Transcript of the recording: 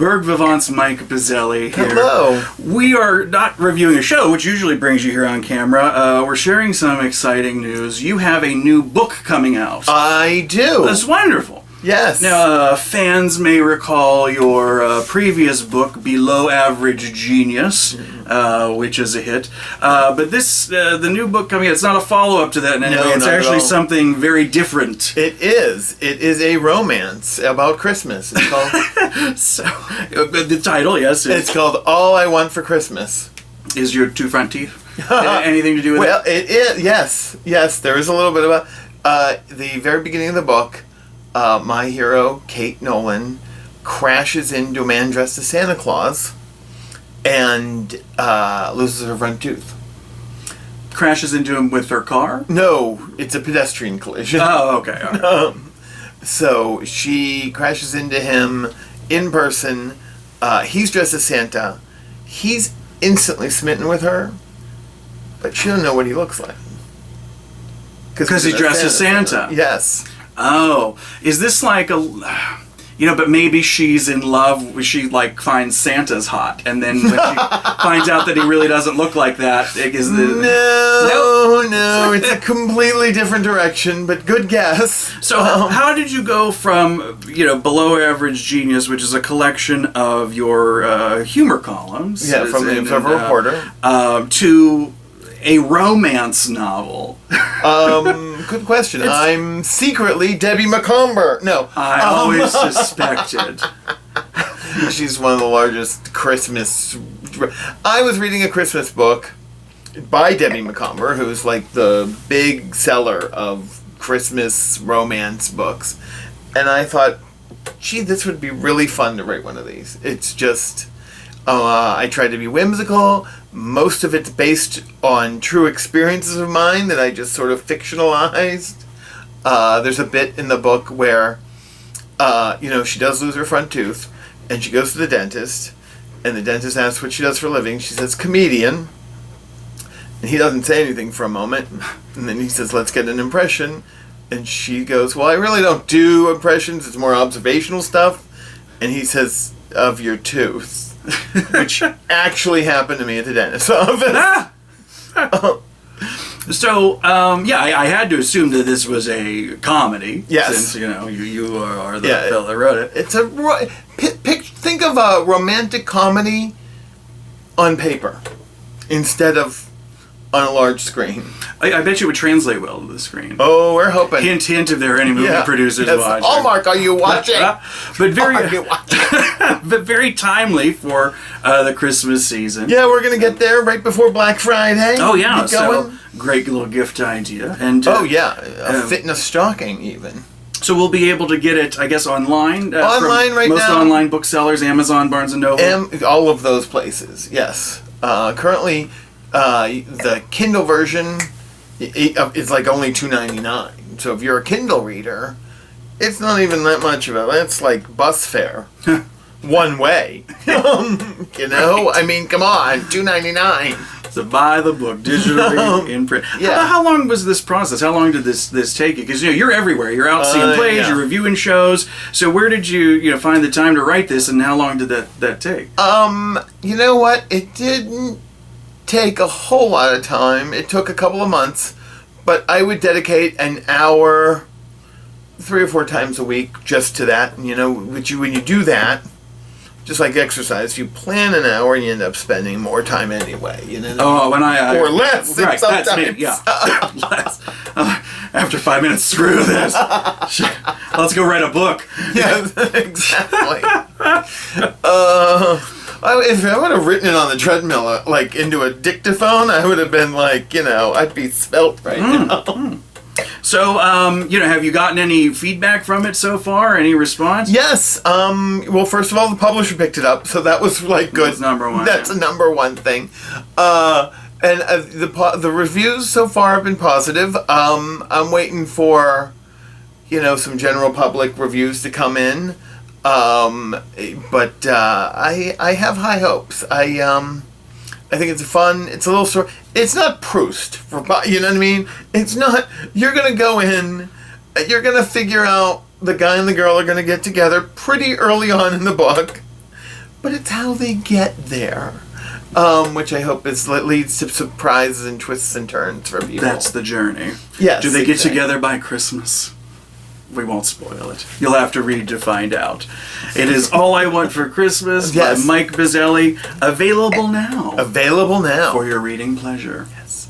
Berg Vivant's Mike Buzzelli here. Hello. We are not reviewing a show, which usually brings you here on camera. We're sharing some exciting news. You have a new book coming out. I do. That's wonderful. Yes. Now, fans may recall your previous book, Below Average Genius, which is a hit. But this, the new book coming out, it's not a follow-up to that in any way. It's actually something very different. It is. It is a romance about Christmas. It's called... So, the title, yes. It's called All I Want for Christmas. Is your two front teeth anything to do with it? Well, it is. Yes. Yes, there is a little bit about... the very beginning of the book... my hero, Kate Nolan, crashes into a man dressed as Santa Claus and loses her front tooth. Crashes into him with her car? No, it's a pedestrian collision. Oh, okay. All right. So she crashes into him in person. He's dressed as Santa. He's instantly smitten with her, but she doesn't know what he looks like. Because he's dressed as Santa. Yes. Oh, is this like a, but maybe she's in love, she like finds Santa's hot, and then when she finds out that he really doesn't look like that, is the... No, it's a completely different direction, but good guess. So how did you go from, Below Average Genius, which is a collection of your humor columns... Yeah, from the Observer Reporter. To a romance novel? Good question. I'm secretly Debbie McComber. No. I always suspected. She's one of the largest Christmas... I was reading a Christmas book by Debbie McComber, who's like the big seller of Christmas romance books. And I thought, gee, this would be really fun to write one of these. It's just... I tried to be whimsical. Most of it's based on true experiences of mine that I just sort of fictionalized. There's a bit in the book where, she does lose her front tooth, and she goes to the dentist, and the dentist asks what she does for a living. She says, comedian. And he doesn't say anything for a moment, and then he says, let's get an impression. And she goes, well, I really don't do impressions, it's more observational stuff. And he says, of your tooth. Which actually happened to me at the dentist's office. So, I had to assume that this was a comedy. Yes. Since, you are the fellow that wrote it. It's a... think of a romantic comedy on paper instead of on a large screen. I bet you it would translate well to the screen. Oh, we're hoping. Hint, if there are any movie producers watching. Hallmark, are you watching? But very timely for the Christmas season. Yeah, we're going to get there right before Black Friday. Oh, yeah. So, great little gift idea. And a fitness stocking even. So we'll be able to get it, I guess, online? Online right now. Most online booksellers, Amazon, Barnes & Noble? All of those places, yes. Currently... the Kindle version is like only $2.99. So if you're a Kindle reader, it's not even that much of it. That's like bus fare. One way. I mean, come on, $2.99. So buy the book digitally in print. Yeah. How long was this process? How long did this take you? Because you're everywhere. You're out seeing plays. You're reviewing shows. So where did you find the time to write this, and how long did that take? You know what? It didn't take a whole lot of time. It took a couple of months, but I would dedicate an hour 3 or 4 times a week just to that. And when you do that, just like exercise, you plan an hour and you end up spending more time anyway. Or less. Right, sometimes. That's me. Yeah, less. After 5 minutes, screw this. Let's go write a book. Yes, exactly. If I would have written it on the treadmill, like into a dictaphone, I would have been like, I'd be svelte right now. So, have you gotten any feedback from it so far? Any response? Yes. Well, first of all, the publisher picked it up, so that was like good. That's number one. That's a number one thing. And the reviews so far have been positive. I'm waiting for, some general public reviews to come in. But I have high hopes. I think it's fun. It's a little story. It's not Proust, you know what I mean? It's not. You're gonna go in. You're gonna figure out the guy and the girl are gonna get together pretty early on in the book. but it's how they get there. Which I hope leads to surprises and twists and turns for people. That's the journey. Yes. Do they get exactly. together by Christmas? We won't spoil it. You'll have to read to find out. It is All I Want for Christmas Yes. by Mike Buzzelli. Available now. Available now. For your reading pleasure. Yes.